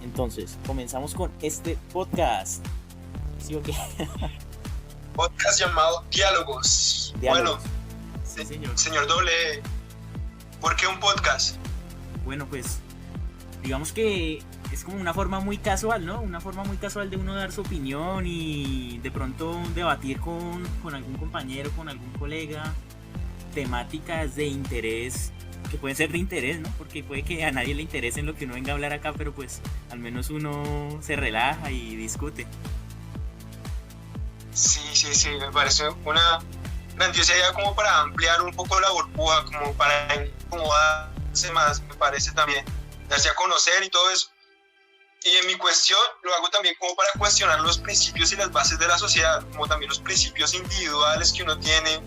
Entonces, comenzamos con este podcast. ¿Sí o qué? Podcast llamado Diálogos. Diálogos. Bueno, Sí, señor. señor Doble, ¿por qué un podcast? Bueno, pues, digamos que es como una forma muy casual, ¿no? Una forma muy casual de uno dar su opinión y de pronto debatir con algún compañero, con algún colega, temáticas de interés, que pueden ser de interés, ¿no? Porque puede que a nadie le interese en lo que uno venga a hablar acá, pero pues al menos uno se relaja y discute. Sí, me parece una grandiosa idea como para ampliar un poco la burbuja, como para incomodarse más, me parece también, darse a conocer y todo eso. Y en mi cuestión lo hago también como para cuestionar los principios y las bases de la sociedad, como también los principios individuales que uno tiene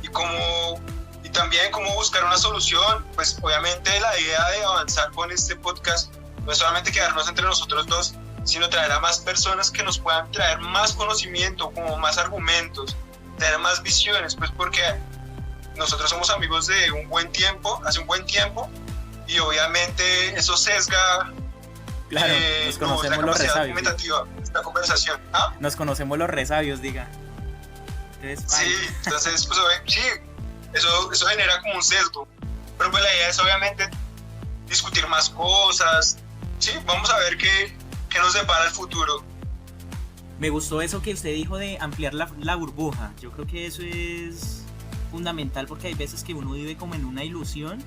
y también cómo buscar una solución. Pues obviamente la idea de avanzar con este podcast no es solamente quedarnos entre nosotros dos, sino traer a más personas que nos puedan traer más conocimiento, como más argumentos, traer más visiones, pues porque nosotros somos amigos de hace un buen tiempo, y obviamente eso sesga. Claro, nos conocemos los resabios. Esta conversación. ¿Ah? Nos conocemos los resabios, diga. Entonces, sí, entonces, pues sí, eso genera como un sesgo. Pero pues la idea es obviamente discutir más cosas. Sí, vamos a ver qué nos depara el futuro. Me gustó eso que usted dijo de ampliar la burbuja. Yo creo que eso es fundamental porque hay veces que uno vive como en una ilusión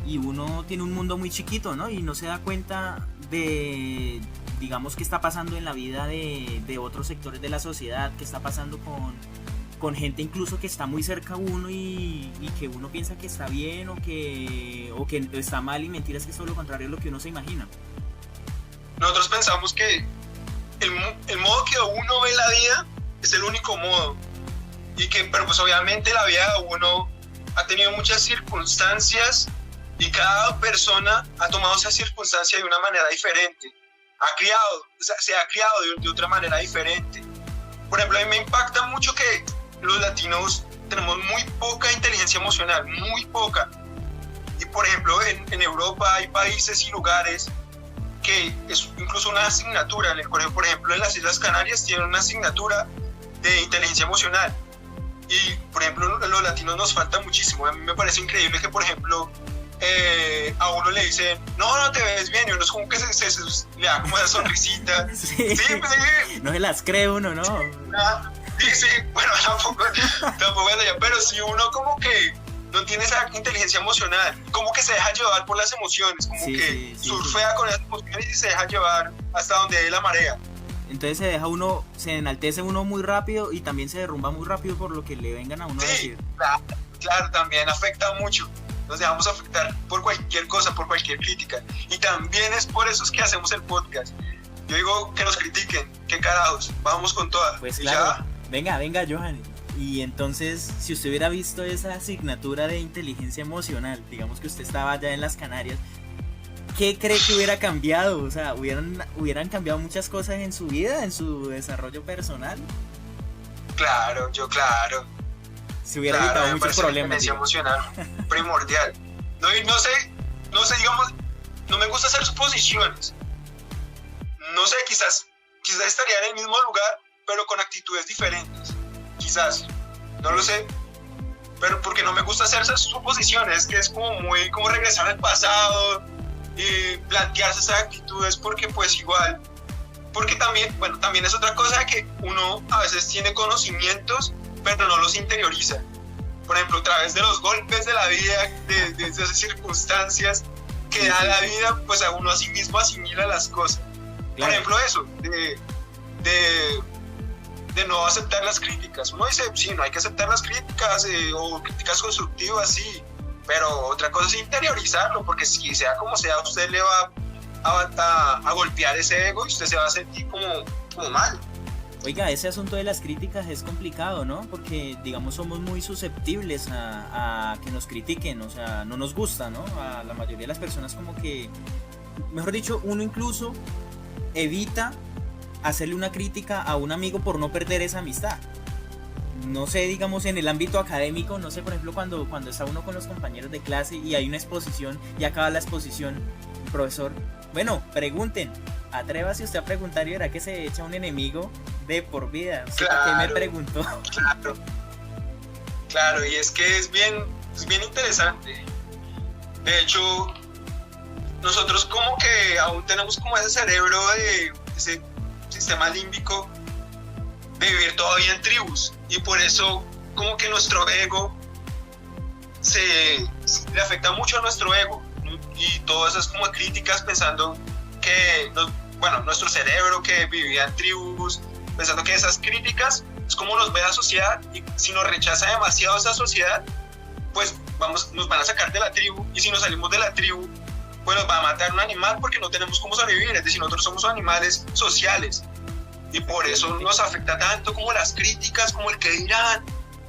y uno tiene un mundo muy chiquito, ¿no? Y no se da cuenta de, digamos, qué está pasando en la vida de otros sectores de la sociedad, qué está pasando con gente incluso que está muy cerca a uno y que uno piensa que está bien o que está mal, y mentiras que es todo lo contrario de lo que uno se imagina. Nosotros pensamos que el modo que uno ve la vida es el único modo, pero pues obviamente la vida de uno ha tenido muchas circunstancias y cada persona ha tomado esa circunstancia de una manera diferente, se ha criado de otra manera diferente. Por ejemplo, a mí me impacta mucho que los latinos tenemos muy poca inteligencia emocional, muy poca. Y por ejemplo, en Europa hay países y lugares que es incluso una asignatura en el colegio. Por ejemplo, en las Islas Canarias tienen una asignatura de inteligencia emocional. Y por ejemplo, los latinos nos falta muchísimo. A mí me parece increíble que, por ejemplo, a uno le dicen, no te ves bien, y uno es como que se le da como esa sonrisita. Sí, pues, sí. No se las cree uno, ¿no? Sí, bueno, tampoco es allá, pero si uno como que no tiene esa inteligencia emocional, como que se deja llevar por las emociones, como que surfea con esas emociones y se deja llevar hasta donde dé la marea. Entonces se enaltece uno muy rápido y también se derrumba muy rápido por lo que le vengan a uno a decir. Claro, también afecta mucho. Nos dejamos afectar por cualquier cosa, por cualquier crítica. Y también es por eso es que hacemos el podcast. Yo digo que nos critiquen, qué carajos, vamos con todas. Pues claro, venga, Johan. Y entonces, si usted hubiera visto esa asignatura de inteligencia emocional, digamos que usted estaba allá en las Canarias, ¿qué cree que hubiera cambiado? O sea, ¿hubieran cambiado muchas cosas en su vida, en su desarrollo personal? Claro. Se hubiera evitado muchos problemas. Inteligencia emocional primordial. No sé, digamos, no me gusta hacer suposiciones. No sé, quizás estaría en el mismo lugar, pero con actitudes diferentes. Quizás, no lo sé, pero porque no me gusta hacer esas suposiciones, que es como regresar al pasado y plantearse esas actitudes, porque pues igual, porque también es otra cosa que uno a veces tiene conocimientos, pero no los interioriza. Por ejemplo, a través de los golpes de la vida, de esas circunstancias que da la vida, pues a uno a sí mismo asimila las cosas. Claro. Por ejemplo, eso, de no aceptar las críticas. Uno dice, sí, no hay que aceptar las críticas o críticas constructivas, sí, pero otra cosa es interiorizarlo, porque si sea como sea, usted le va a golpear ese ego y usted se va a sentir como mal. Oiga, ese asunto de las críticas es complicado, ¿no? Porque, digamos, somos muy susceptibles a que nos critiquen, o sea, no nos gusta, ¿no? A la mayoría de las personas como que, mejor dicho, uno incluso evita hacerle una crítica a un amigo por no perder esa amistad. No sé, digamos, en el ámbito académico, no sé, por ejemplo, cuando está uno con los compañeros de clase y hay una exposición y acaba la exposición, el profesor, bueno, pregunten, atrévase usted a preguntar y verá que se echa un enemigo de por vida. O sea, Claro. ¿qué me preguntó? Claro, y es que es bien interesante. De hecho, nosotros como que aún tenemos como ese cerebro de ese sistema límbico de vivir todavía en tribus, y por eso como que nuestro ego le afecta mucho a nuestro ego, ¿no? Y todas esas como críticas pensando que nuestro cerebro que vivía en tribus, pensando que esas críticas es como nos ve la sociedad, y si nos rechaza demasiado esa sociedad, pues nos van a sacar de la tribu, y si nos salimos de la tribu, pues nos va a matar un animal porque no tenemos cómo sobrevivir. Es decir, nosotros somos animales sociales, y por eso nos afecta tanto como las críticas, como el que dirán,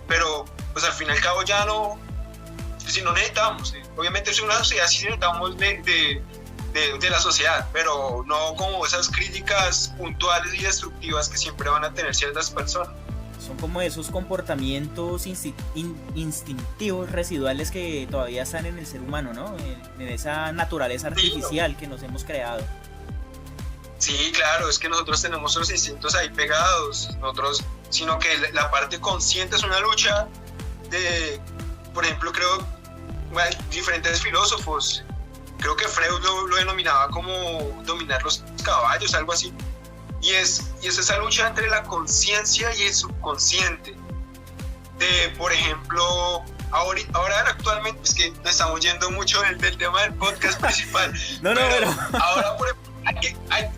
pero pues al fin y al cabo ya no, si no necesitamos, obviamente es una sociedad, sí necesitamos de la sociedad, pero no como esas críticas puntuales y destructivas que siempre van a tener ciertas personas. Son como esos comportamientos instintivos residuales que todavía están en el ser humano, ¿no? En esa naturaleza artificial que nos hemos creado. Sí, claro, es que nosotros tenemos los instintos ahí pegados, sino que la parte consciente es una lucha de, por ejemplo, creo, diferentes filósofos, creo que Freud lo denominaba como dominar los caballos, algo así, y es esa lucha entre la conciencia y el subconsciente, de, por ejemplo, ahora actualmente, es que nos estamos yendo mucho del tema del podcast principal, pero ahora, por ejemplo,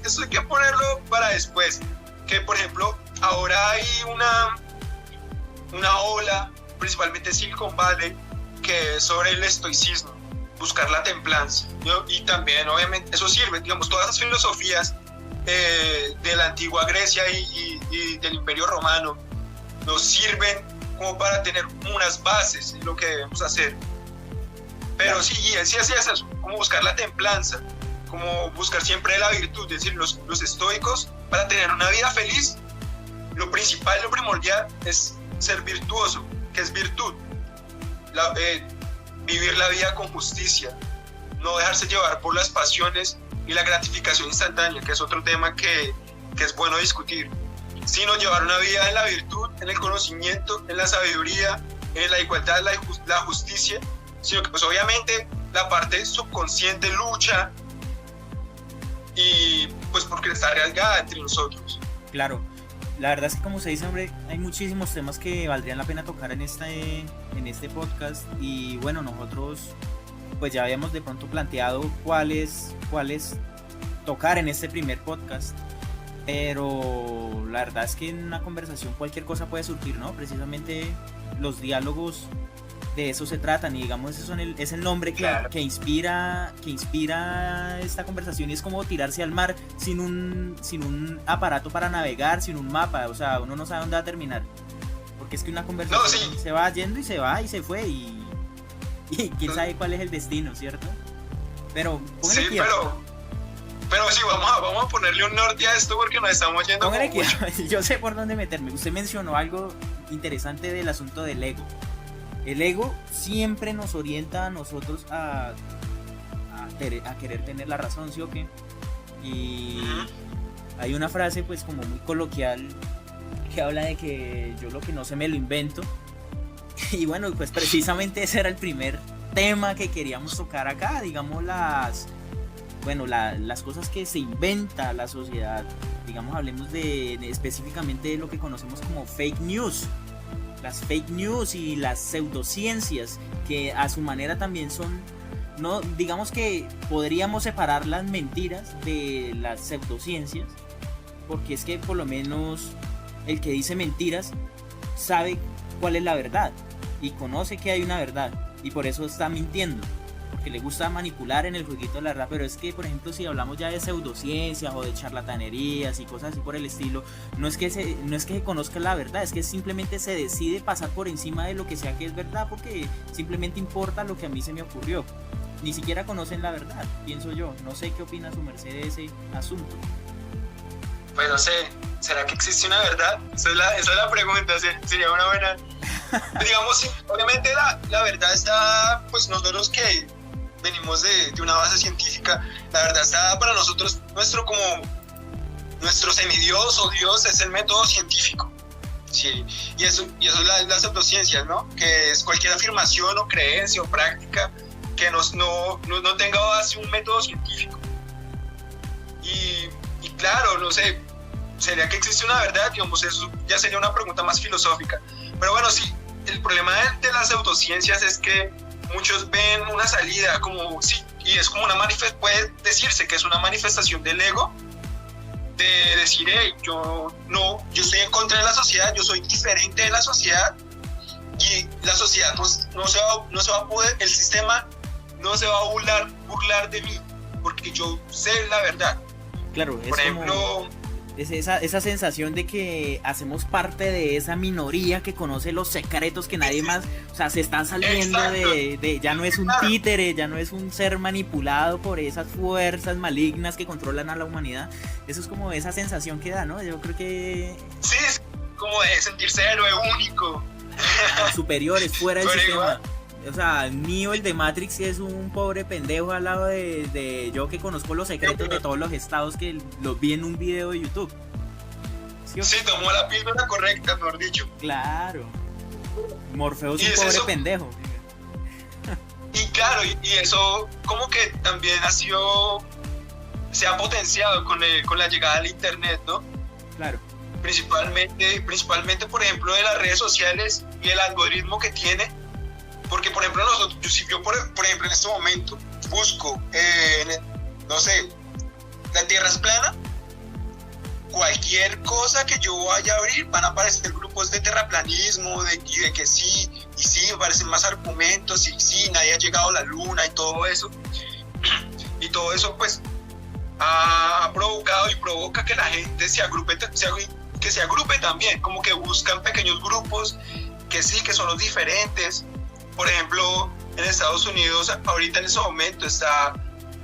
eso hay que ponerlo para después, que por ejemplo ahora hay una ola, principalmente en Silicon Valley, que es sobre el estoicismo, buscar la templanza, ¿no? Y también obviamente eso sirve, digamos, todas esas filosofías de la antigua Grecia y del Imperio Romano nos sirven como para tener unas bases en lo que debemos hacer. Pero sí es eso, como buscar la templanza, como buscar siempre la virtud. Es decir, los estoicos, para tener una vida feliz, lo principal, lo primordial es ser virtuoso. ¿Qué es virtud? Vivir la vida con justicia, no dejarse llevar por las pasiones y la gratificación instantánea, que es otro tema que es bueno discutir, sino llevar una vida en la virtud, en el conocimiento, en la sabiduría, en la igualdad, la justicia, sino que pues obviamente la parte subconsciente lucha, y pues porque está arraigada entre nosotros. Claro, la verdad es que como se dice, hombre, hay muchísimos temas que valdrían la pena tocar en este podcast, y bueno, nosotros pues ya habíamos de pronto planteado cuáles tocar en este primer podcast, pero la verdad es que en una conversación cualquier cosa puede surgir, ¿no? Precisamente los diálogos de eso se tratan, y digamos eso es el nombre que inspira esta conversación, y es como tirarse al mar sin un aparato para navegar, sin un mapa, o sea, uno no sabe dónde va a terminar, porque es que una conversación se va yendo y se va y se fue, y quién sabe cuál es el destino, ¿cierto? Pero sí, pero sí, vamos a ponerle un norte a esto porque nos estamos yendo mucho. Yo sé por dónde meterme. Usted mencionó algo interesante del asunto del ego. El ego siempre nos orienta a nosotros a querer tener la razón, ¿sí o qué? Y hay una frase pues como muy coloquial que habla de que yo lo que no sé me lo invento. Y bueno, pues precisamente ese era el primer tema que queríamos tocar acá, digamos las cosas que se inventa la sociedad. Digamos, hablemos específicamente de lo que conocemos como fake news. Las fake news y las pseudociencias, que a su manera también son, no, digamos que podríamos separar las mentiras de las pseudociencias, porque es que por lo menos el que dice mentiras sabe cuál es la verdad y conoce que hay una verdad, y por eso está mintiendo, porque le gusta manipular en el jueguito de la verdad. Pero es que, por ejemplo, si hablamos ya de pseudociencias o de charlatanerías y cosas así por el estilo, no es que se conozca la verdad, es que simplemente se decide pasar por encima de lo que sea que es verdad, porque simplemente importa lo que a mí se me ocurrió. Ni siquiera conocen la verdad, pienso yo. No sé qué opina su merced de ese asunto. Pues no sé, ¿será que existe una verdad? Esa es la pregunta, sería una buena... Digamos, sí, obviamente la verdad está, pues nosotros que venimos de una base científica, la verdad está para nosotros, nuestro como nuestro semidios o Dios es el método científico. Sí, y eso es las pseudociencias, ¿no? Que es cualquier afirmación o creencia o práctica que no tenga base un método científico. Y claro, no sé, ¿sería que existe una verdad? Digamos, eso ya sería una pregunta más filosófica. Pero bueno, sí, el problema de las pseudociencias es que muchos ven una salida como, sí, y es como puede decirse que es una manifestación del ego, de decir, hey, yo estoy en contra de la sociedad, yo soy diferente de la sociedad, y la sociedad no se va a poder, el sistema no se va a burlar de mí, porque yo sé la verdad. Claro, es por ejemplo, como es esa sensación de que hacemos parte de esa minoría que conoce los secretos que nadie más, o sea, se están saliendo de ya no es un títere, ya no es un ser manipulado por esas fuerzas malignas que controlan a la humanidad. Eso es como esa sensación que da, ¿no? Yo creo que sí, es como de sentirse héroe único, superiores, fuera del sistema. Igual. O sea, Neo, el de Matrix, es un pobre pendejo al lado de yo que conozco los secretos de todos los estados, que los vi en un video de YouTube. Sí, tomó la píldora correcta, mejor dicho. Claro. Morfeo es un pobre pendejo. Y claro, y eso como que también se ha potenciado con la llegada del internet, ¿no? Claro. Principalmente, por ejemplo, de las redes sociales y el algoritmo que tiene. Porque, por ejemplo, si yo, por ejemplo, en este momento busco, no sé, la Tierra es plana, cualquier cosa que yo vaya a abrir van a aparecer grupos de terraplanismo, de que sí, y sí, aparecen más argumentos, y sí, nadie ha llegado a la luna y todo eso. Y todo eso, pues, ha provocado y provoca que la gente se agrupe también, como que buscan pequeños grupos que sí, que son los diferentes. Por ejemplo, en Estados Unidos, ahorita en ese momento está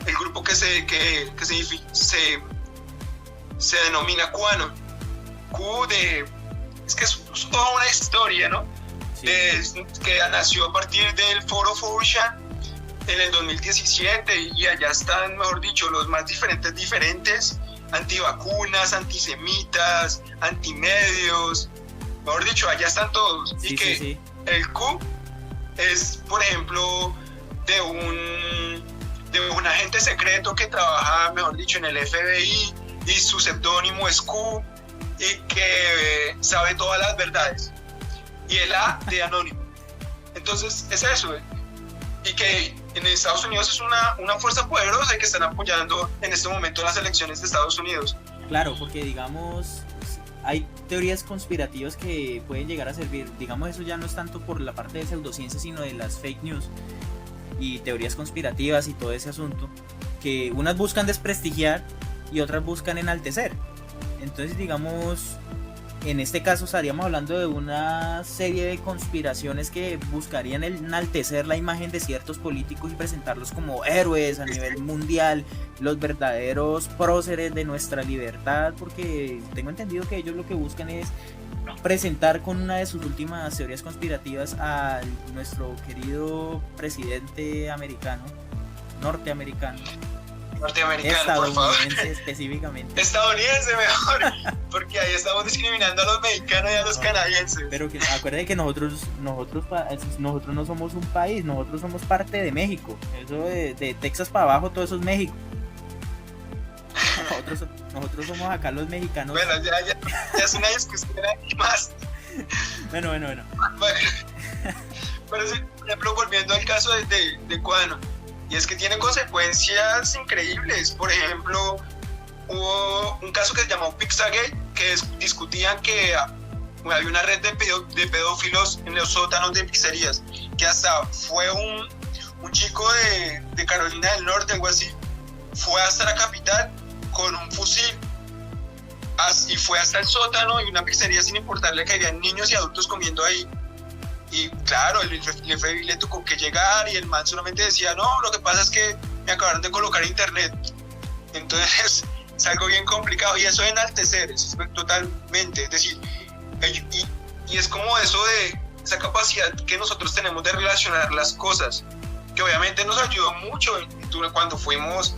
el grupo que se denomina QAnon. Es que es toda una historia, ¿no? Sí. Que nació a partir del foro 4chan en el 2017, y allá están, mejor dicho, los más diferentes, antivacunas, antisemitas, antimedios, mejor dicho, allá están todos. Sí, y que sí. El Q es, por ejemplo, de un agente secreto que trabaja, mejor dicho, en el FBI, y su seudónimo es Q, y que sabe todas las verdades. Y el A de anónimo. Entonces, es eso. Y que en Estados Unidos es una fuerza poderosa y que están apoyando en este momento las elecciones de Estados Unidos. Claro, porque digamos, hay teorías conspirativas que pueden llegar a servir. Digamos, eso ya no es tanto por la parte de pseudociencia, sino de las fake news y teorías conspirativas y todo ese asunto, que unas buscan desprestigiar y otras buscan enaltecer. Entonces, digamos, en este caso estaríamos hablando de una serie de conspiraciones que buscarían enaltecer la imagen de ciertos políticos y presentarlos como héroes a nivel mundial, los verdaderos próceres de nuestra libertad, porque tengo entendido que ellos lo que buscan es presentar con una de sus últimas teorías conspirativas a nuestro querido presidente norteamericano, estadounidense, específicamente. Estadounidense mejor, porque ahí estamos discriminando a los mexicanos y a los canadienses. Pero que acuérdense que nosotros no somos un país, nosotros somos parte de México. Eso de Texas para abajo, todo eso es México. Nosotros somos acá los mexicanos. Bueno, ya es una discusión aquí más. Bueno. Pero sí, por ejemplo, volviendo al caso de QAnon, y es que tiene consecuencias increíbles. Por ejemplo, hubo un caso que se llamó Pizzagate, que discutían que había una red de pedófilos en los sótanos de pizzerías, que hasta fue un chico de Carolina del Norte, algo así, fue hasta la capital con un fusil y fue hasta el sótano y una pizzería, sin importarle que habían niños y adultos comiendo ahí. Y claro, el FBI le tocó que llegar, y el man solamente decía, no, lo que pasa es que me acabaron de colocar internet. Entonces es algo bien complicado, y eso de enaltecer, es totalmente, es decir, y es como eso de esa capacidad que nosotros tenemos de relacionar las cosas, que obviamente nos ayudó mucho cuando fuimos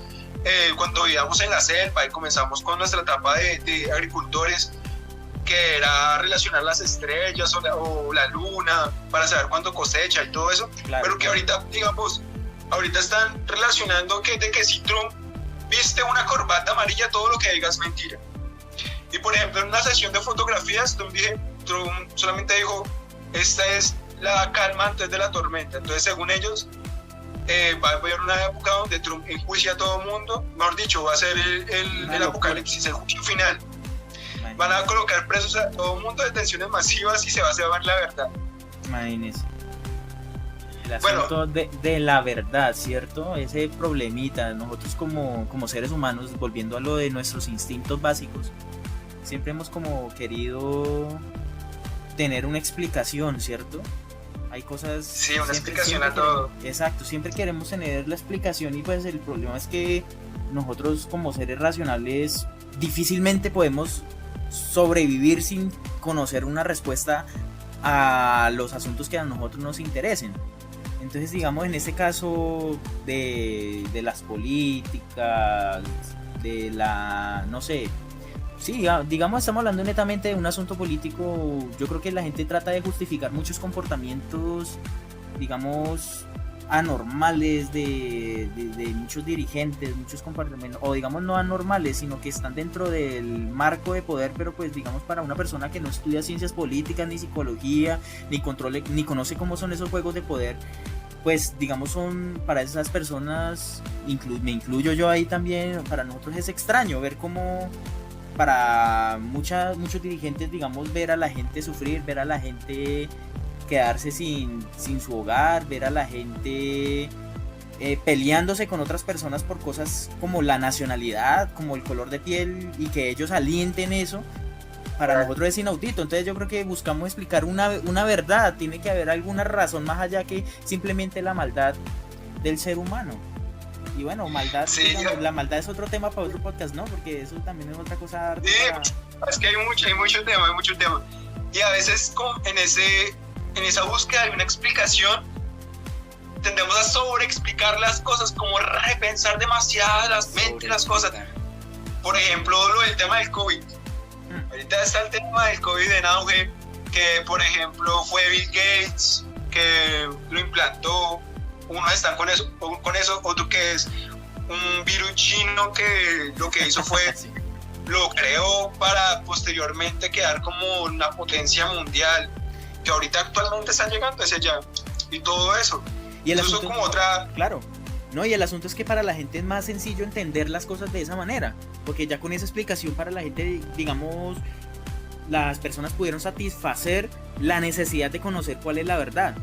cuando vivíamos en la selva y comenzamos con nuestra etapa de agricultores, que era relacionar las estrellas o la luna para saber cuándo cosecha y todo eso, Claro, pero que ahorita, digamos, ahorita están relacionando de que si Trump viste una corbata amarilla, todo lo que diga es mentira. Y por ejemplo, en una sesión de fotografías, Trump solamente dijo, esta es la calma antes de la tormenta. Entonces, según ellos, va a haber una época donde Trump enjuicia a todo el mundo, mejor dicho, va a ser el apocalipsis, el juicio final. Van a colocar presos a todo el mundo, detenciones masivas y se va a saber la verdad. Imagínese. El asunto de la verdad, ¿cierto? Ese problemita, nosotros como seres humanos, volviendo a lo de nuestros instintos básicos, siempre hemos como querido tener una explicación, ¿cierto? Hay cosas... Sí, una explicación a todo. Exacto, siempre queremos tener la explicación y pues el problema es que nosotros como seres racionales difícilmente podemos sobrevivir sin conocer una respuesta a los asuntos que a nosotros nos interesen. Entonces, digamos, en este caso de las políticas, de la, no sé, sí, digamos, estamos hablando netamente de un asunto político. Yo creo que la gente trata de justificar muchos comportamientos, digamos, anormales de muchos dirigentes, muchos comportamientos, o digamos no anormales, sino que están dentro del marco de poder, pero pues digamos para una persona que no estudia ciencias políticas, ni psicología, ni conoce cómo son esos juegos de poder, pues digamos son para esas personas, me incluyo yo ahí también, para nosotros es extraño ver cómo para muchos dirigentes, digamos, ver a la gente sufrir, ver a la gente quedarse sin su hogar, ver a la gente peleándose con otras personas por cosas como la nacionalidad, como el color de piel, y que ellos alienten eso, para nosotros es inaudito. Entonces yo creo que buscamos explicar una verdad, tiene que haber alguna razón más allá que simplemente la maldad del ser humano. Y bueno, maldad, sí, digamos, la maldad es otro tema para otro podcast, ¿no? Porque eso también es otra cosa. Sí, es que hay mucho tema. Y a veces en esa búsqueda de una explicación tendemos a sobreexplicar las cosas, como repensar demasiadamente las cosas. Por ejemplo, lo del tema del COVID. Ahorita está el tema del COVID en auge, que por ejemplo fue Bill Gates que lo implantó. Unos están con eso, otro que es un virus chino que lo que hizo fue sí, lo creó para posteriormente quedar como una potencia mundial, que ahorita actualmente están llegando hacia allá, y todo eso. Y el asunto, como otra... Claro, no, y el asunto es que para la gente es más sencillo entender las cosas de esa manera, porque ya con esa explicación para la gente, digamos, las personas pudieron satisfacer la necesidad de conocer cuál es la verdad,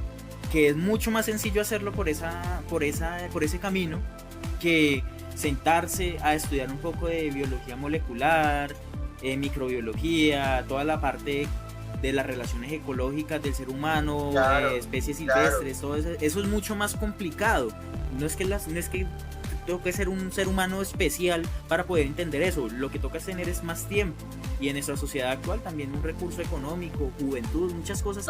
que es mucho más sencillo hacerlo por ese camino que sentarse a estudiar un poco de biología molecular, microbiología, toda la parte de las relaciones ecológicas del ser humano, claro, especies silvestres, claro. Todo eso es mucho más complicado. No es que tengo que ser un ser humano especial para poder entender eso. Lo que toca tener es más tiempo, y en nuestra sociedad actual también un recurso económico, juventud, muchas cosas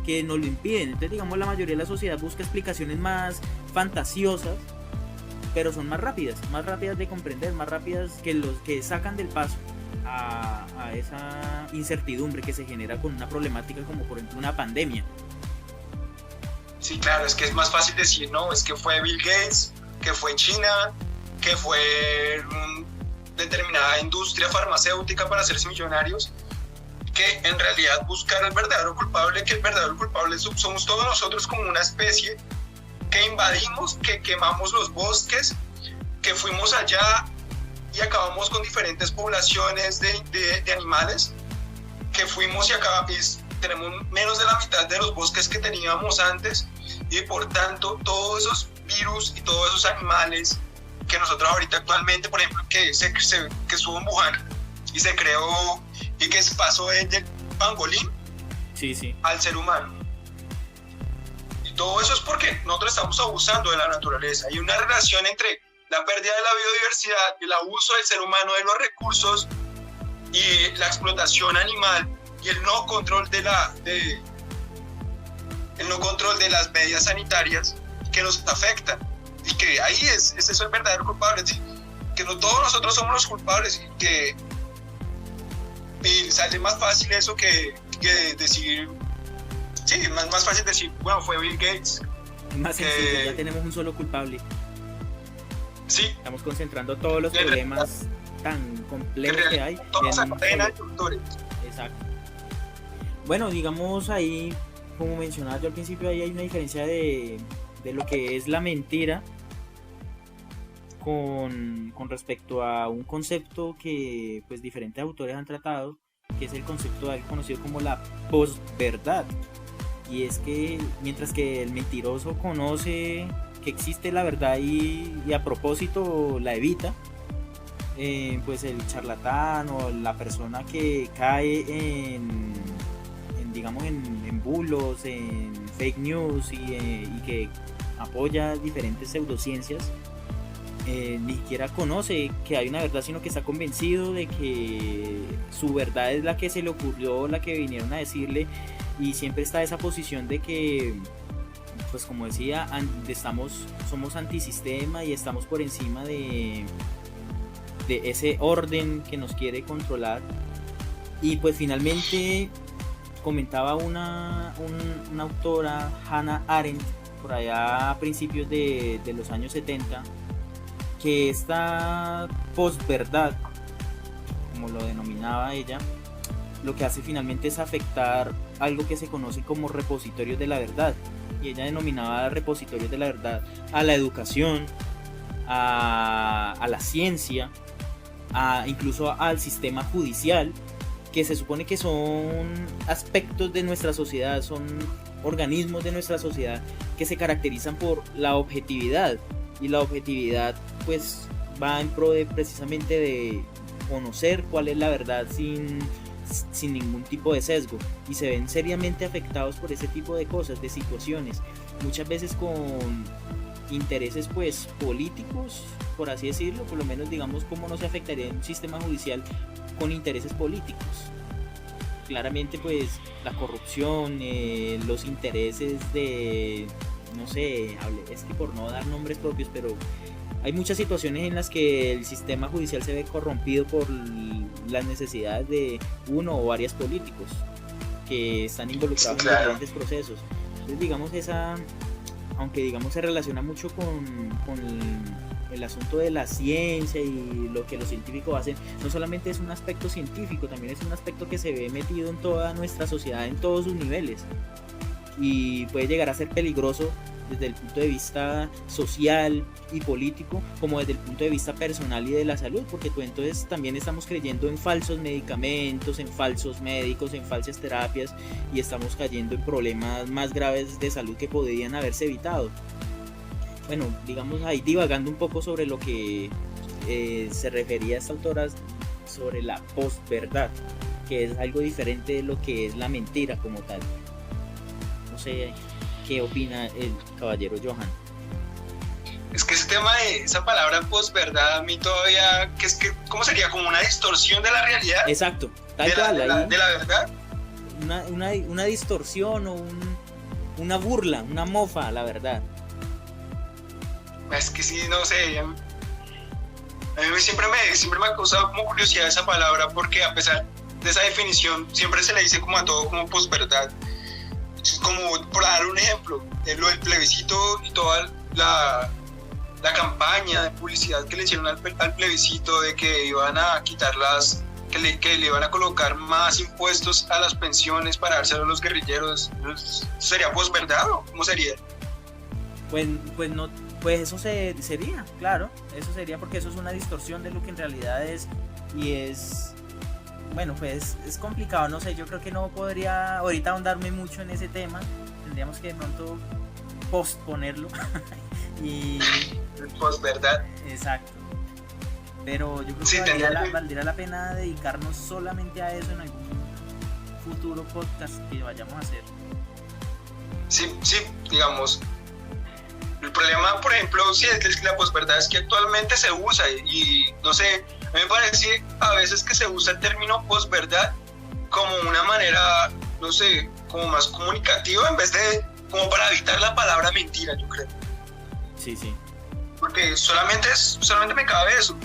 que nos lo impiden. Entonces, digamos, la mayoría de la sociedad busca explicaciones más fantasiosas, pero son más rápidas de comprender, más rápidas que los que sacan del paso a esa incertidumbre que se genera con una problemática como por ejemplo una pandemia. Sí, claro, es que es más fácil decir, no, es que fue Bill Gates, que fue China, que fue determinada industria farmacéutica para hacerse millonarios, que en realidad buscar al verdadero culpable, que el verdadero culpable somos todos nosotros como una especie que invadimos, que quemamos los bosques, que fuimos allá y acabamos con diferentes poblaciones de animales, que fuimos y tenemos menos de la mitad de los bosques que teníamos antes, y por tanto todos esos virus y todos esos animales que nosotros ahorita actualmente, por ejemplo, que estuvo en Wuhan y se creó y que pasó del pangolín sí, al ser humano. Y todo eso es porque nosotros estamos abusando de la naturaleza. Hay una relación entre la pérdida de la biodiversidad, el abuso del ser humano de los recursos y la explotación animal y el no control de las medidas sanitarias que nos afectan, y que ahí es eso el verdadero culpable. que no todos nosotros somos los culpables y sale más fácil eso que decir, sí, más fácil decir, bueno, fue Bill Gates. Más sencillo, ya tenemos un solo culpable. Sí. Estamos concentrando todos los problemas tan complejos que hay. Exacto. Bueno, digamos ahí, como mencionaba yo al principio, ahí hay una diferencia de lo que es la mentira con respecto a un concepto que pues diferentes autores han tratado, que es el concepto de algo conocido como la posverdad. Y es que mientras que el mentiroso conoce que existe la verdad y a propósito la evita, pues el charlatán o la persona que cae en digamos en bulos, en fake news y que apoya diferentes pseudociencias, ni siquiera conoce que hay una verdad, sino que está convencido de que su verdad es la que se le ocurrió, la que vinieron a decirle, y siempre está esa posición de que, pues como decía, somos antisistema y estamos por encima de ese orden que nos quiere controlar. Y pues finalmente comentaba una autora, Hannah Arendt, por allá a principios de los años 70, que esta posverdad, como lo denominaba ella, lo que hace finalmente es afectar algo que se conoce como repositorios de la verdad. Y ella denominaba repositorios de la verdad a la educación, a la ciencia, incluso al sistema judicial, que se supone que son aspectos de nuestra sociedad, son organismos de nuestra sociedad que se caracterizan por la objetividad, y la objetividad pues va en pro de precisamente de conocer cuál es la verdad sin ningún tipo de sesgo, y se ven seriamente afectados por ese tipo de cosas, de situaciones, muchas veces con intereses pues políticos, por así decirlo, por lo menos digamos cómo no se afectaría un sistema judicial con intereses políticos. Claramente pues la corrupción, los intereses de, no sé, es que por no dar nombres propios, pero hay muchas situaciones en las que el sistema judicial se ve corrompido por las necesidades de uno o varios políticos que están involucrados en diferentes procesos. Entonces digamos aunque digamos se relaciona mucho con el asunto de la ciencia y lo que los científicos hacen, no solamente es un aspecto científico, también es un aspecto que se ve metido en toda nuestra sociedad, en todos sus niveles, y puede llegar a ser peligroso desde el punto de vista social y político, como desde el punto de vista personal y de la salud, porque pues entonces también estamos creyendo en falsos medicamentos, en falsos médicos, en falsas terapias, y estamos cayendo en problemas más graves de salud que podrían haberse evitado. Bueno, digamos ahí divagando un poco sobre lo que se refería a esta autora sobre la posverdad, que es algo diferente de lo que es la mentira como tal. No sé qué opina el caballero Johan. Es que ese tema de esa palabra posverdad a mí todavía, ¿cómo sería? Como una distorsión de la realidad. Exacto, tal cual. De la verdad. Una distorsión o una burla, una mofa a la verdad. Es que sí, no sé, a mí siempre me ha causado como curiosidad esa palabra, porque a pesar de esa definición siempre se le dice como a todo como posverdad. Como por dar un ejemplo, lo del plebiscito y toda la campaña de publicidad que le hicieron al plebiscito, de que iban a quitar que le iban a colocar más impuestos a las pensiones para dárselo a los guerrilleros. ¿Sería posverdad o cómo sería? Pues eso sería, claro, eso sería, porque eso es una distorsión de lo que en realidad es, y es, bueno, pues es complicado, no sé, yo creo que no podría ahorita ahondarme mucho en ese tema, tendríamos que de pronto posponerlo. Y posverdad. Exacto. Pero yo creo que valdría la pena dedicarnos solamente a eso en algún futuro podcast que vayamos a hacer. Sí, digamos. El problema, por ejemplo, sí, es que la posverdad es que actualmente se usa y no sé, a mí me parece a veces que se usa el término posverdad como una manera, no sé, como más comunicativa en vez de como para evitar la palabra mentira, yo creo. Sí. Porque solamente me cabe eso.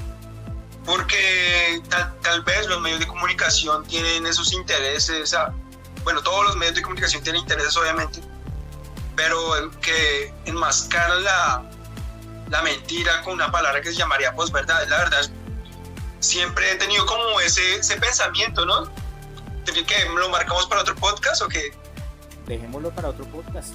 porque tal vez los medios de comunicación tienen esos intereses, bueno, todos los medios de comunicación tienen intereses obviamente, pero que enmascaran la mentira con una palabra que se llamaría posverdad. La verdad, siempre he tenido como ese pensamiento, ¿no? ¿Que lo marcamos para otro podcast o qué? Dejémoslo para otro podcast.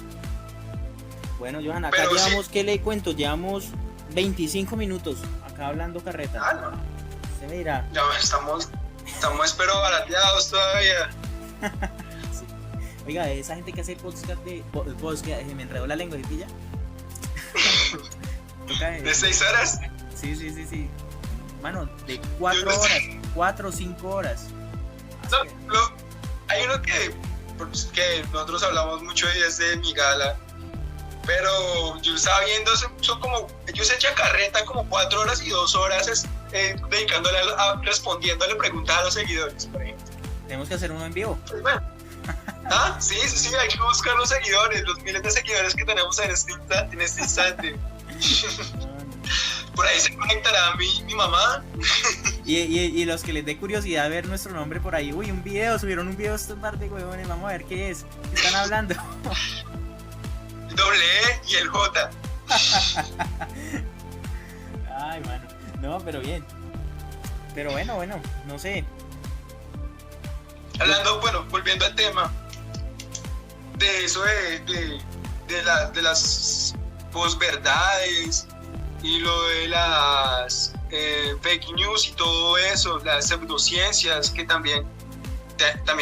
Bueno, Johan, acá Pero llevamos, sí. ¿qué le cuento? Llevamos 25 minutos acá hablando carreta. No. Se me dirá. Ya estamos pero barateados todavía. Sí. Oiga, esa gente que hace podcast me enredó la lengua, ¿sí pilla? ¿De 6 horas? Sí. Mano, de 4 horas, 4 o 5 horas. Hay uno que nosotros hablamos mucho y es de mi gala, pero yo estaba viendo, son como, ellos echan carreta como 4 horas y 2 horas dedicándole respondiéndole preguntas a los seguidores, por ejemplo. Tenemos que hacer uno en vivo. Pues bueno. Sí, hay que buscar los seguidores, los miles de seguidores que tenemos en este instante. Por ahí se conectará mi mamá. Y los que les dé curiosidad ver nuestro nombre por ahí, uy, un video, subieron un video estos par de huevones, vamos a ver qué es, qué están hablando. Doble E y el J. Ay, mano, no, pero bien. Pero bueno, no sé. Hablando, bueno, volviendo al tema de eso de las posverdades y lo de las fake news y todo eso, las pseudociencias, que también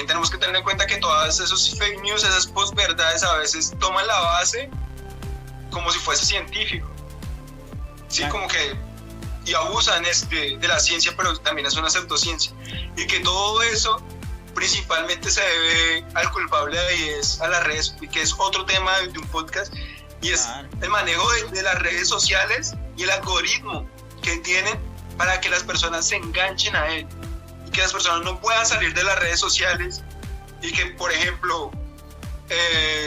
tenemos que tener en cuenta que todas esos fake news, esas posverdades a veces toman la base como si fuese científico, sí, como que y abusan de la ciencia, pero también es una pseudociencia, y que todo eso principalmente se debe al culpable y es a las redes, que es otro tema de un podcast, y es el manejo de las redes sociales y el algoritmo que tienen para que las personas se enganchen a él y que las personas no puedan salir de las redes sociales, y que, por ejemplo,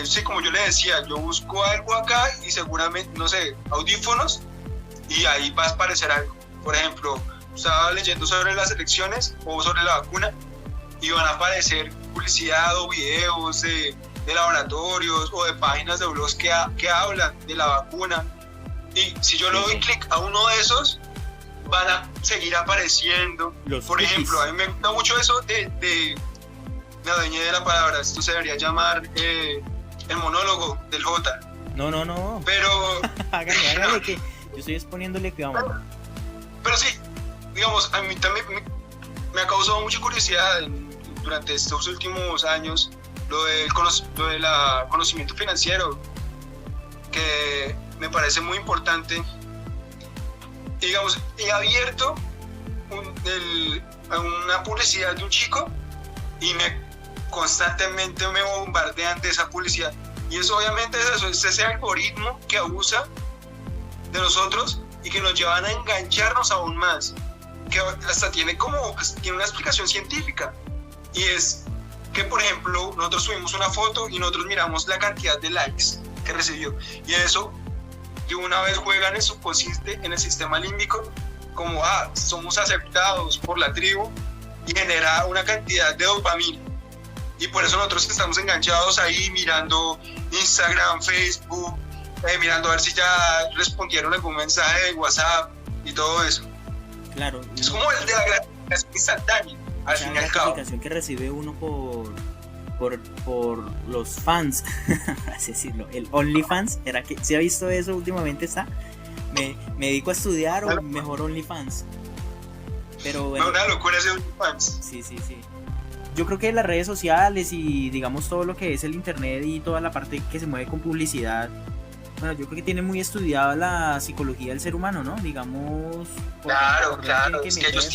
sí, como yo le decía, yo busco algo acá y seguramente, no sé, audífonos, y ahí va a aparecer algo. Por ejemplo, estaba leyendo sobre las elecciones o sobre la vacuna y van a aparecer publicidad o videos de laboratorios o de páginas de blogs que hablan de la vacuna, y si yo le doy clic a uno de esos van a seguir apareciendo. Por ejemplo, a mí me gusta mucho eso me adueñé de la palabra, esto se debería llamar el monólogo del J. No. Pero hágale que yo estoy exponiéndole cuidado. Pero sí, digamos, a mí también me ha causado mucha curiosidad durante estos últimos años lo del conocimiento financiero, que me parece muy importante. Y, digamos, he abierto una publicidad de un chico y constantemente me bombardean de esa publicidad, y eso obviamente es ese algoritmo que abusa de nosotros y que nos llevan a engancharnos aún más, que hasta tiene una explicación científica, y es que, por ejemplo, nosotros subimos una foto y nosotros miramos la cantidad de likes que recibió, y eso de una vez juega en el subconsciente, en el sistema límbico, como somos aceptados por la tribu, y genera una cantidad de dopamina, y por eso nosotros estamos enganchados ahí mirando Instagram, Facebook, mirando a ver si ya respondieron algún mensaje de WhatsApp y todo eso. Claro. Es como el de la gratificación instantánea, al fin y al cabo. La gratificación que recibe uno por los fans, así decirlo, el OnlyFans. ¿Era que se ha visto eso últimamente? Me dedico a estudiar o mejor OnlyFans. Pero bueno, una locura ese OnlyFans. Sí. Yo creo que las redes sociales y digamos todo lo que es el internet y toda la parte que se mueve con publicidad, bueno, yo creo que tiene muy estudiada la psicología del ser humano, ¿no? Digamos. Claro. Es que ellos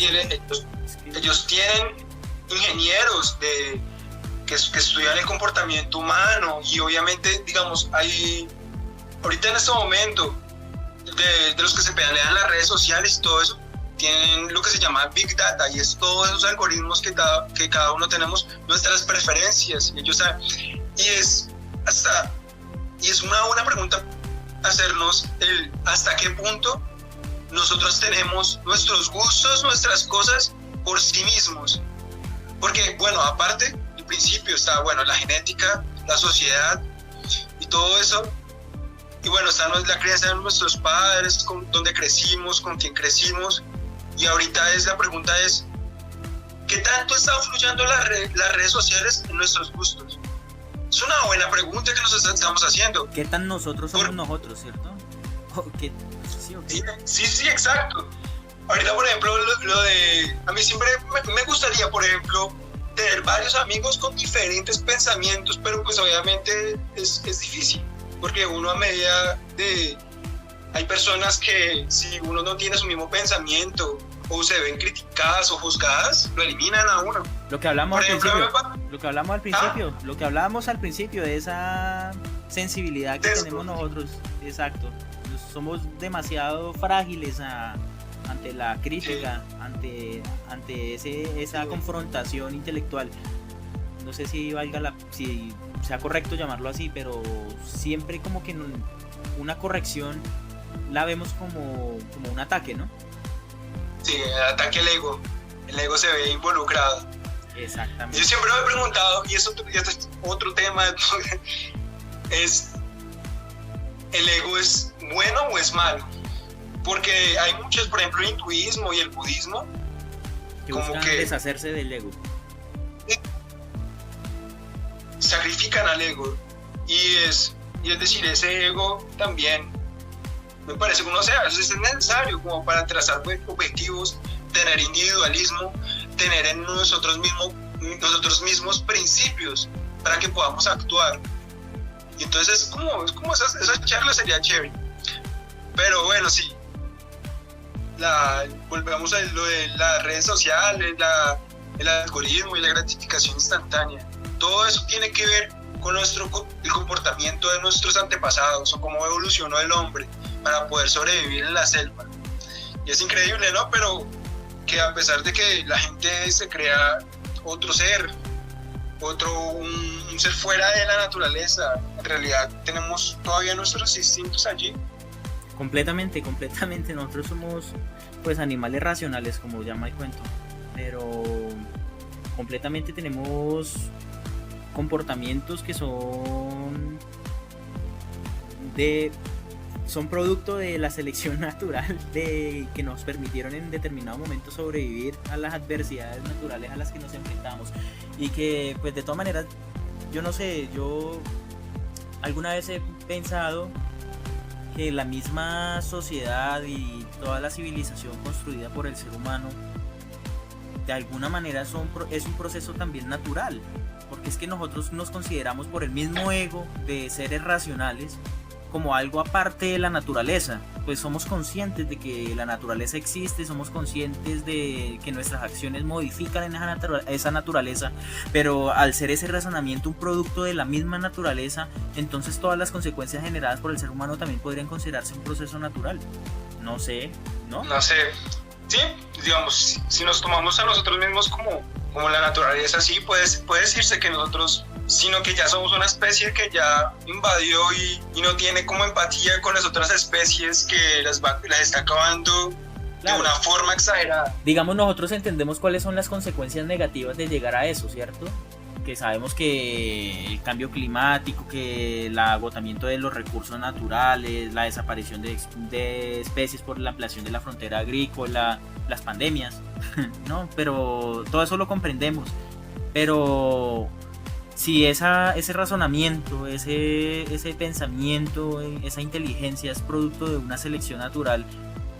tienen ingenieros que estudian el comportamiento humano, y obviamente, digamos, ahorita en este momento, de los que se pelean las redes sociales y todo eso, tienen lo que se llama Big Data, y es todos esos algoritmos que cada uno tenemos, nuestras preferencias, ellos saben, y es una buena pregunta hacernos hasta qué punto nosotros tenemos nuestros gustos, nuestras cosas por sí mismos. Porque, bueno, aparte, el principio está, bueno, la genética, la sociedad y todo eso. Y bueno, está la crianza de nuestros padres, con donde crecimos, con quien crecimos. Y ahorita la pregunta es, ¿qué tanto están influyendo las redes sociales en nuestros gustos? Es una buena pregunta que nos estamos haciendo. ¿Qué tan nosotros somos nosotros, cierto? Sí, exacto. Ahorita, por ejemplo, a mí siempre me gustaría, por ejemplo, tener varios amigos con diferentes pensamientos, pero pues obviamente es difícil, porque uno a medida de... Hay personas que si uno no tiene su mismo pensamiento o se ven criticadas o juzgadas, lo eliminan a uno. Lo que hablamos al principio de esa sensibilidad que tenemos nosotros, exacto. Somos demasiado frágiles ante la crítica, ante esa confrontación intelectual. No sé si si sea correcto llamarlo así, pero siempre como que una corrección la vemos como un ataque, ¿no? Sí, el ataque al ego. El ego se ve involucrado. Exactamente. Yo siempre me he preguntado, y esto es otro tema, es ¿el ego es bueno o es malo? Porque hay muchos, por ejemplo, el hinduismo y el budismo que buscan deshacerse del ego. Sacrifican al ego. Y es decir, ese ego también me parece que uno sea, eso es necesario como para trazar objetivos, tener individualismo, tener en nosotros mismos principios para que podamos actuar. Y entonces es como esa charla sería chévere. Pero bueno, sí. Volvemos a lo de las redes sociales, el algoritmo y la gratificación instantánea. Todo eso tiene que ver con el comportamiento de nuestros antepasados o cómo evolucionó el hombre para poder sobrevivir en la selva. Y es increíble, ¿no? Pero que a pesar de que la gente se crea otro ser, un ser fuera de la naturaleza, en realidad tenemos todavía nuestros instintos allí. Completamente. Nosotros somos pues animales racionales, como llama el cuento, pero completamente tenemos comportamientos que son producto de la selección natural que nos permitieron en determinado momento sobrevivir a las adversidades naturales a las que nos enfrentamos, y que pues de todas maneras, yo no sé, yo alguna vez he pensado que la misma sociedad y toda la civilización construida por el ser humano de alguna manera es un proceso también natural, porque es que nosotros nos consideramos por el mismo ego de seres racionales como algo aparte de la naturaleza. Pues somos conscientes de que la naturaleza existe, somos conscientes de que nuestras acciones modifican en esa naturaleza, pero al ser ese razonamiento un producto de la misma naturaleza, entonces todas las consecuencias generadas por el ser humano también podrían considerarse un proceso natural. No sé, ¿no? No sé. Sí, digamos, si nos tomamos a nosotros mismos como la naturaleza, sí, puede decirse que nosotros, sino que ya somos una especie que ya invadió y no tiene como empatía con las otras especies, que las está acabando. Claro. De una forma exagerada. Digamos, nosotros entendemos cuáles son las consecuencias negativas de llegar a eso, ¿cierto? Que sabemos que el cambio climático, que el agotamiento de los recursos naturales, la desaparición de especies por la ampliación de la frontera agrícola, las pandemias, ¿no? Pero todo eso lo comprendemos. Pero si ese razonamiento, ese pensamiento, esa inteligencia es producto de una selección natural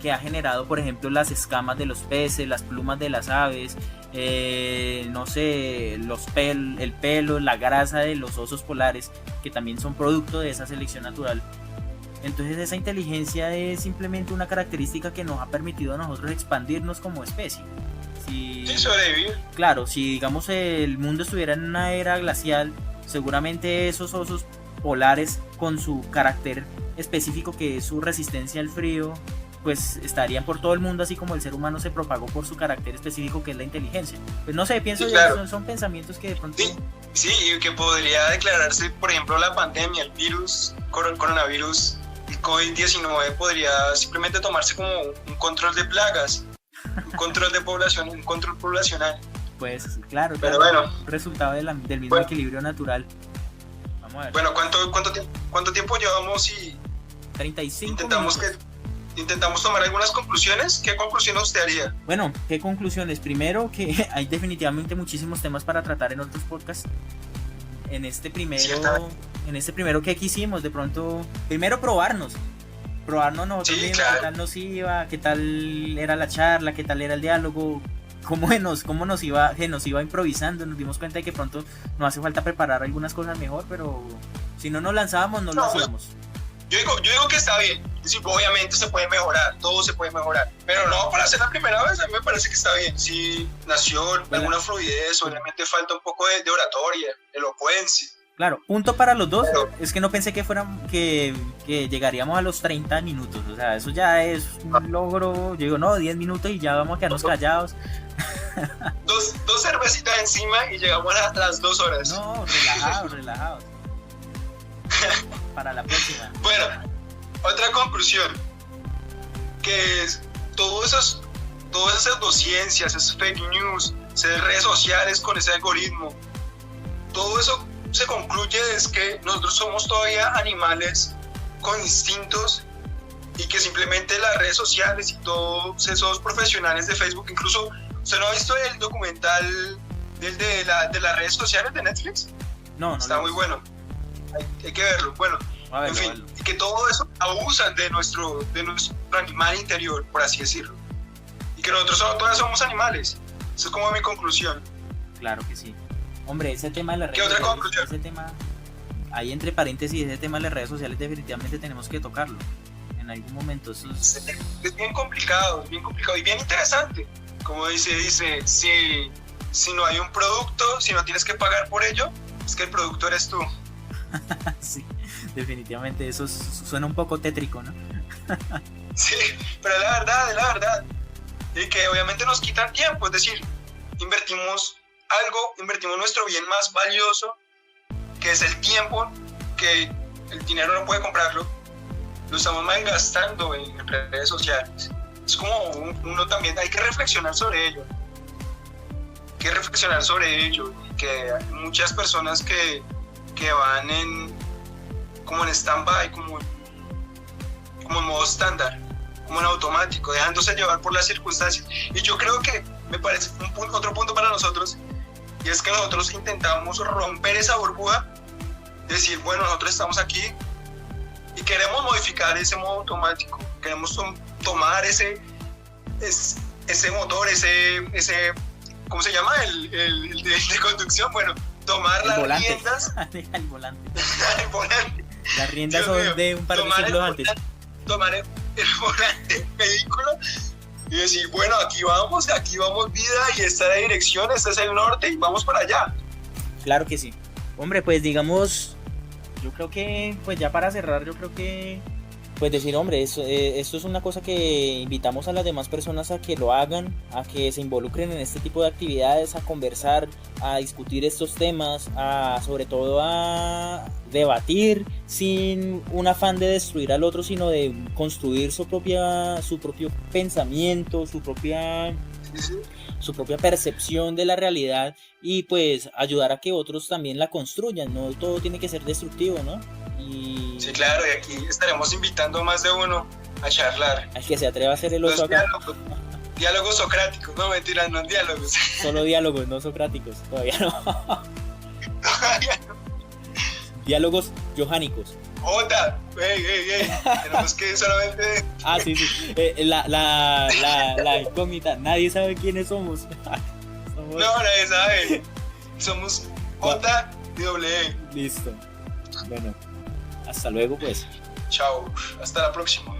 que ha generado, por ejemplo, las escamas de los peces, las plumas de las aves, no sé, el pelo, la grasa de los osos polares, que también son producto de esa selección natural. Entonces esa inteligencia es simplemente una característica que nos ha permitido a nosotros expandirnos como especie. Sí, sobrevivir. Claro, si digamos el mundo estuviera en una era glacial, seguramente esos osos polares, con su carácter específico que es su resistencia al frío, pues estarían por todo el mundo, así como el ser humano se propagó por su carácter específico que es la inteligencia. Pues no sé, pienso, sí, claro. son pensamientos que de pronto... Sí, que podría declararse, por ejemplo, la pandemia, el coronavirus, el COVID-19 podría simplemente tomarse como un control de plagas, un control de población, un control poblacional. Pues claro, Pero claro, bueno. un resultado del mismo Bueno. equilibrio natural. Vamos a ver. Bueno, ¿cuánto tiempo llevamos y 35 intentamos minutos. intentamos tomar algunas conclusiones? ¿Qué conclusiones usted haría? Bueno, ¿qué conclusiones? Primero, que hay definitivamente muchísimos temas para tratar en otros podcasts. En este primero que quisimos, de pronto, primero probarnos nosotros Sí, mismos, claro. qué tal nos iba, qué tal era la charla, qué tal era el diálogo, cómo nos iba improvisando. Nos dimos cuenta de que pronto nos hace falta preparar algunas cosas mejor, pero si no nos lanzábamos, no lo No, hacíamos. Yo digo que está bien. Sí, obviamente se puede mejorar, todo se puede mejorar. Pero no, para hacer la primera vez, a mí me parece que está bien. Sí, nació alguna fluidez, obviamente falta un poco de oratoria, elocuencia. Claro, punto para los dos, Pero- es que no pensé que llegaríamos a los 30 minutos, o sea, eso ya es un logro. Yo digo, no, 10 minutos y ya vamos a quedarnos callados. Dos cervecitas encima y llegamos a las 2 horas. No, relajados. Para la próxima. Bueno, otra conclusión, que es todas esas pseudociencias, esas fake news, esas redes sociales con ese algoritmo, todo eso se concluye es que nosotros somos todavía animales con instintos y que simplemente las redes sociales y todos esos profesionales de Facebook, incluso, ¿usted no ha visto el documental de las redes sociales de Netflix? No, Está no, muy bueno, hay que verlo. Bueno, a en verlo, fin, y que todo eso abusan de nuestro animal interior, por así decirlo. Y que nosotros todavía somos animales. Esa es como mi conclusión. claro que sí. Hombre, ese tema de las ¿Qué redes otra sociales, conclusión? ese tema, ahí entre paréntesis, ese tema de las redes sociales definitivamente tenemos que tocarlo en algún momento. Eso es... Es bien complicado y bien interesante. Como dice, si no hay un producto, si no tienes que pagar por ello, es que el producto eres tú. Sí, definitivamente eso suena un poco tétrico, ¿no? Sí, pero es la verdad. Y que obviamente nos quitan tiempo, es decir, invertimos nuestro bien más valioso, que es el tiempo, que el dinero no puede comprarlo, lo estamos malgastando en redes sociales. Es como uno también, hay que reflexionar sobre ello. Y que hay muchas personas que van como en stand-by, como en modo estándar, como en automático, dejándose llevar por las circunstancias. Y yo creo que me parece otro punto para nosotros, y es que nosotros intentamos romper esa burbuja, decir, bueno, nosotros estamos aquí y queremos modificar ese modo automático, queremos tomar ese motor, ese ¿cómo se llama? El de conducción, bueno, tomar las riendas. El volante. El volante. Las riendas Dios son mío, de un par de siglos antes. Tomar el volante del vehículo y decir, bueno, aquí vamos vida, y esta es la dirección, este es el norte y vamos para allá. Claro que sí. Hombre, pues digamos, yo creo que, pues ya para cerrar, yo creo que, pues decir, hombre, esto es una cosa que invitamos a las demás personas a que lo hagan, a que se involucren en este tipo de actividades, a conversar, a discutir estos temas, sobre todo a debatir sin un afán de destruir al otro, sino de construir su propio pensamiento, su propia percepción de la realidad, y pues ayudar a que otros también la construyan. No todo tiene que ser destructivo, ¿no? Sí, claro, y aquí estaremos invitando a más de uno a charlar. Al que se atreva a hacer el oso Los acá. diálogos socráticos, no mentiras, no diálogos. Solo diálogos, no socráticos, todavía no. Diálogos johánicos. Jota, tenemos que solamente... Sí. La incógnita, nadie sabe quiénes somos. No, nadie sabe. Somos JWE. Listo. Bueno, hasta luego pues. Chao, hasta la próxima.